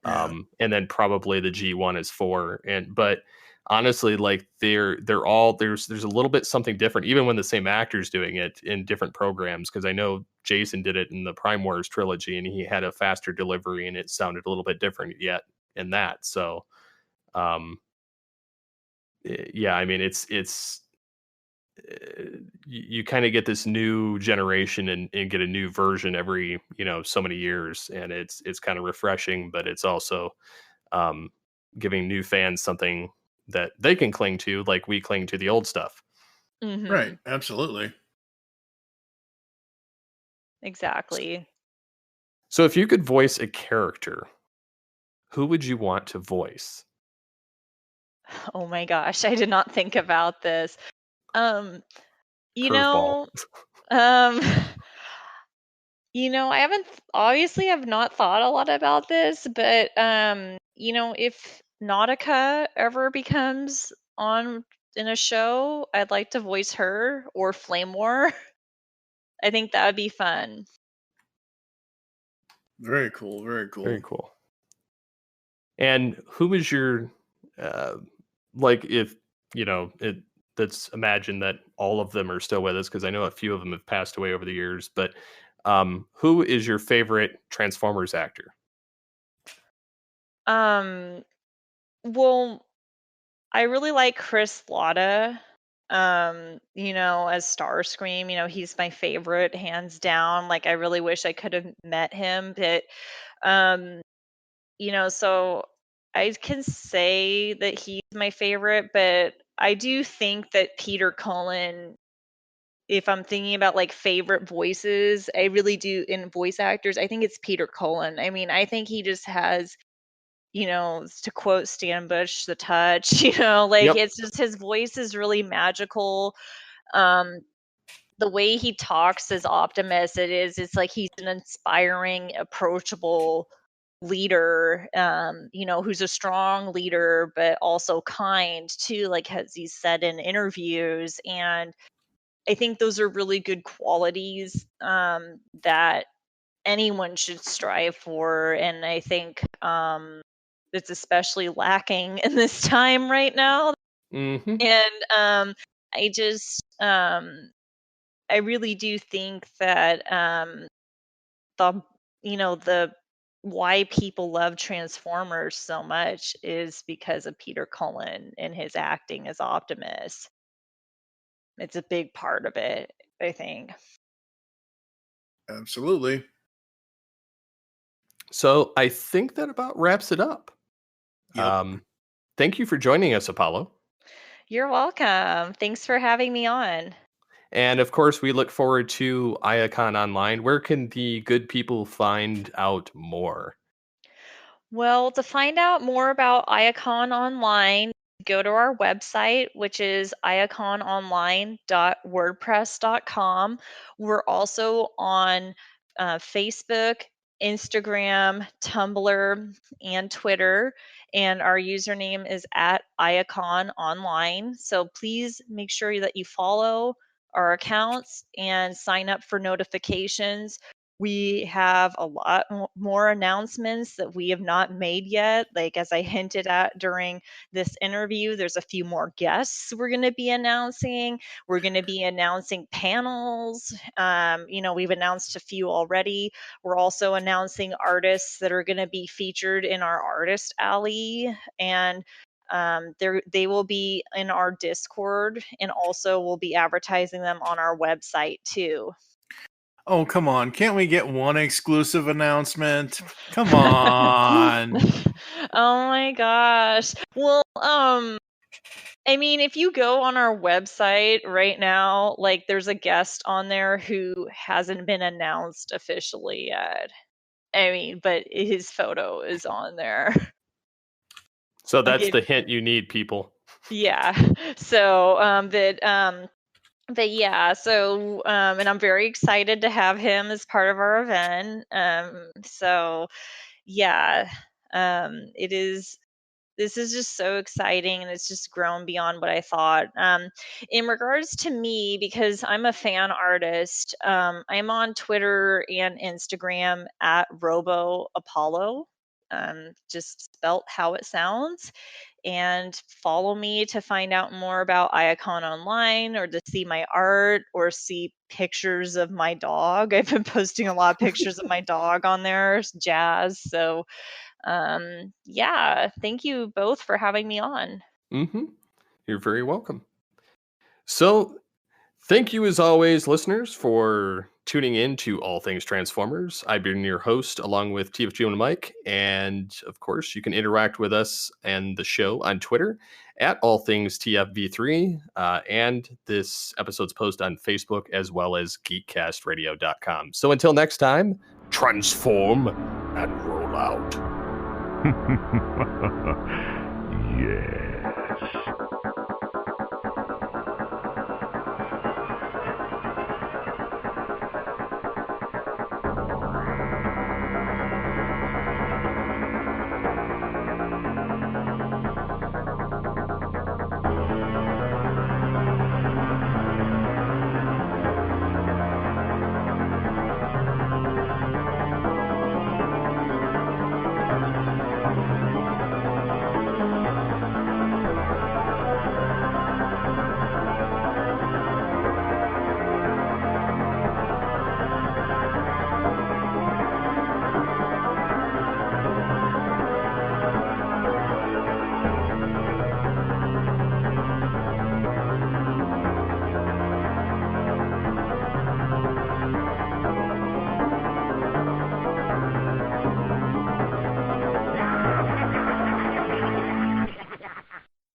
Yeah. and then probably the G1 is four. And but honestly, like they're all, there's a little bit something different, even when the same actor's doing it in different programs. Because I know Jason did it in the Prime Wars trilogy, and he had a faster delivery, and it sounded a little bit different yet in that. So, um, yeah, I mean, it's you kind of get this new generation, and get a new version every so many years, and it's kind of refreshing, but it's also um giving new fans something that they can cling to, like we cling to the old stuff. Mhm. Right. Absolutely. Exactly. So if you could voice a character, who would you want to voice? Oh my gosh, I did not think about this. Um, you Curveball. know, um, I haven't obviously I've not thought a lot about this, but if Nautica ever becomes on in a show, I'd like to voice her or Flame War. I think that would be fun. Very cool. Very cool. Very cool. And who is your like if let's imagine that all of them are still with us, because I know a few of them have passed away over the years, but who is your favorite Transformers actor? Um, well, I really like Chris Latta. As Starscream, he's my favorite, hands down. Like, I really wish I could have met him, but um, so I can say that he's my favorite, but I do think that Peter Cullen, if I'm thinking about like favorite voices, I really do in voice actors, I think it's Peter Cullen. I mean, I think he just has, to quote Stan Bush, the touch, like Yep. it's just his voice is really magical. Um, the way he talks as Optimus, it's like he's an inspiring, approachable leader, who's a strong leader, but also kind too, like as he's said in interviews. And I think those are really good qualities that anyone should strive for. And I think it's especially lacking in this time right now. Mm-hmm. And I just, I really do think that the, the why people love Transformers so much is because of Peter Cullen and his acting as Optimus. It's a big part of it, I think. Absolutely. So I think that about wraps it up. Yep. Thank you for joining us, Apollo. You're welcome. Thanks for having me on. And of course, we look forward to Iacon Online. Where can the good people find out more? Well, to find out more about Iacon Online, go to our website, which is iacononline.wordpress.com. We're also on Facebook, Instagram, Tumblr, and Twitter. And our username is at Iacon Online. So please make sure that you follow our accounts and sign up for notifications. We have a lot more announcements that we have not made yet. Like, as I hinted at during this interview, there's a few more guests we're going to be announcing. We're going to be announcing panels. We've announced a few already. We're also announcing artists that are going to be featured in our artist alley. And they will be in our Discord, and also we'll be advertising them on our website too. Oh, come on. Can't we get one exclusive announcement? Come on. Oh my gosh. Well, I mean, if you go on our website right now, like there's a guest on there who hasn't been announced officially yet. I mean, but his photo is on there. So I'll that's give, the hint you need, people. yeah. So, but yeah, so and I'm very excited to have him as part of our event. So yeah, it is. This is just so exciting, and it's just grown beyond what I thought. In regards to me, because I'm a fan artist, I'm on Twitter and Instagram at RoboApollo, just spelt how it sounds. And follow me to find out more about Iacon Online, or to see my art, or see pictures of my dog. I've been posting a lot of pictures of my dog on there, Jazz. So yeah, thank you both for having me on. Mm-hmm. You're very welcome. So Thank you, as always, listeners, for tuning in to All Things Transformers. I've been your host, along with TFG and Mike. And, of course, you can interact with us and the show on Twitter at All Things TFV3. And this episode's posted on Facebook as well as geekcastradio.com. So until next time, transform and roll out. Yeah.